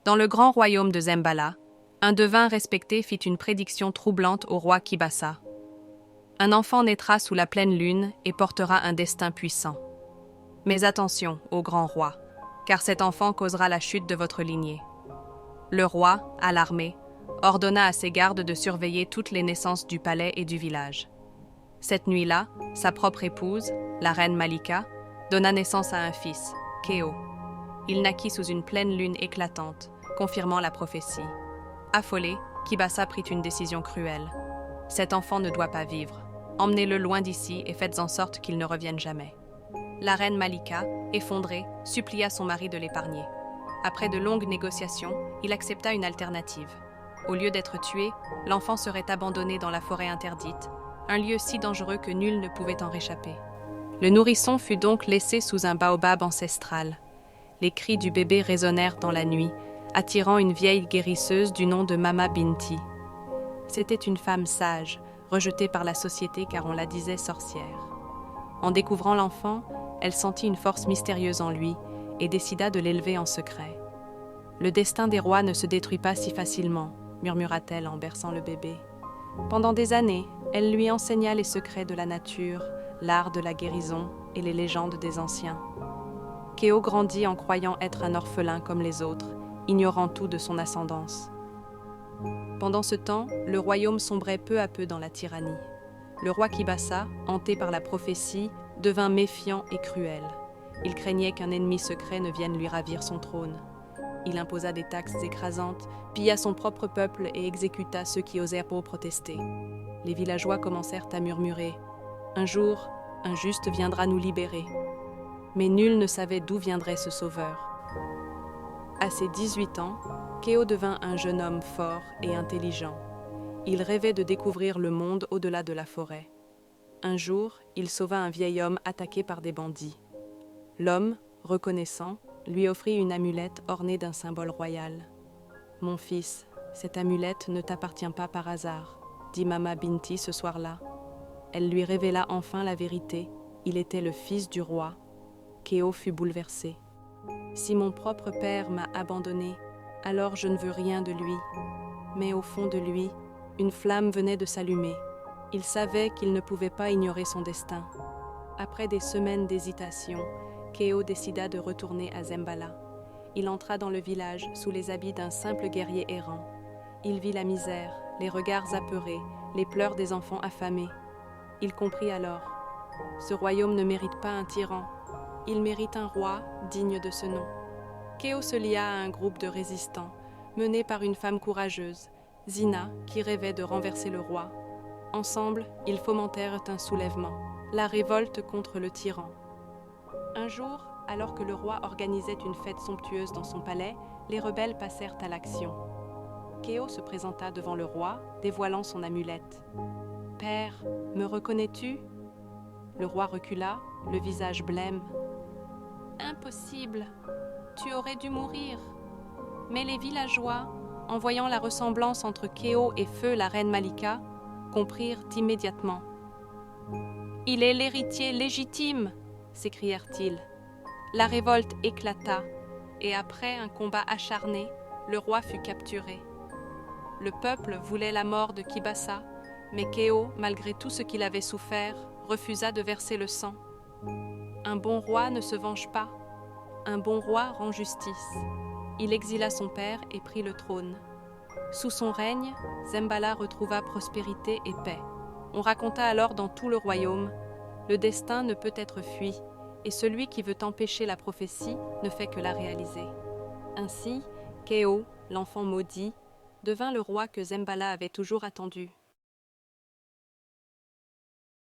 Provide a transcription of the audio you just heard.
Dans le grand royaume de Zembala, un devin respecté fit une prédiction troublante au roi Kibasa. Un enfant naîtra sous la pleine lune et portera un destin puissant. Mais attention, ô grand roi, car cet enfant causera la chute de votre lignée. Le roi, alarmé, ordonna à ses gardes de surveiller toutes les naissances du palais et du village. Cette nuit-là, sa propre épouse, la reine Malika, donna naissance à un fils, Keo. Il naquit sous une pleine lune éclatante, confirmant la prophétie. Affolé, Kibasa prit une décision cruelle. Cet enfant ne doit pas vivre. Emmenez-le loin d'ici et faites en sorte qu'il ne revienne jamais. La reine Malika, effondrée, supplia son mari de l'épargner. Après de longues négociations, il accepta une alternative. Au lieu d'être tué, l'enfant serait abandonné dans la forêt interdite, un lieu si dangereux que nul ne pouvait en réchapper. Le nourrisson fut donc laissé sous un baobab ancestral. Les cris du bébé résonnèrent dans la nuit, attirant une vieille guérisseuse du nom de Mama Binti. C'était une femme sage, rejetée par la société car on la disait sorcière. En découvrant l'enfant, elle sentit une force mystérieuse en lui et décida de l'élever en secret. « Le destin des rois ne se détruit pas si facilement », murmura-t-elle en berçant le bébé. Pendant des années, elle lui enseigna les secrets de la nature, l'art de la guérison et les légendes des anciens. Keo grandit en croyant être un orphelin comme les autres, ignorant tout de son ascendance. Pendant ce temps, le royaume sombrait peu à peu dans la tyrannie. Le roi Kibasa, hanté par la prophétie, devint méfiant et cruel. Il craignait qu'un ennemi secret ne vienne lui ravir son trône. Il imposa des taxes écrasantes, pilla son propre peuple et exécuta ceux qui osèrent protester. Les villageois commencèrent à murmurer « Un jour, un juste viendra nous libérer ». Mais nul ne savait d'où viendrait ce sauveur. À ses 18 ans, Keo devint un jeune homme fort et intelligent. Il rêvait de découvrir le monde au-delà de la forêt. Un jour, il sauva un vieil homme attaqué par des bandits. L'homme, reconnaissant, lui offrit une amulette ornée d'un symbole royal. « Mon fils, cette amulette ne t'appartient pas par hasard, » dit Mama Binti ce soir-là. Elle lui révéla enfin la vérité, il était le fils du roi. Keo fut bouleversé. « Si mon propre père m'a abandonné, alors je ne veux rien de lui. » Mais au fond de lui, une flamme venait de s'allumer. Il savait qu'il ne pouvait pas ignorer son destin. Après des semaines d'hésitation, Keo décida de retourner à Zembala. Il entra dans le village sous les habits d'un simple guerrier errant. Il vit la misère, les regards apeurés, les pleurs des enfants affamés. Il comprit alors. Ce royaume ne mérite pas un tyran. Il mérite un roi digne de ce nom. Keo se lia à un groupe de résistants, mené par une femme courageuse, Zina, qui rêvait de renverser le roi. Ensemble, ils fomentèrent un soulèvement, la révolte contre le tyran. Un jour, alors que le roi organisait une fête somptueuse dans son palais, les rebelles passèrent à l'action. Keo se présenta devant le roi, dévoilant son amulette. « Père, me reconnais-tu » Le roi recula, le visage blême. « Impossible, tu aurais dû mourir. » Mais les villageois, en voyant la ressemblance entre Keo et Feu, la reine Malika, comprirent immédiatement. « Il est l'héritier légitime !» s'écrièrent-ils. La révolte éclata, et après un combat acharné, le roi fut capturé. Le peuple voulait la mort de Kibasa, mais Keo, malgré tout ce qu'il avait souffert, refusa de verser le sang. Un bon roi ne se venge pas, un bon roi rend justice. Il exila son père et prit le trône. Sous son règne, Zembala retrouva prospérité et paix. On raconta alors dans tout le royaume « Le destin ne peut être fui, et celui qui veut empêcher la prophétie ne fait que la réaliser. » Ainsi, Keo, l'enfant maudit, devint le roi que Zembala avait toujours attendu.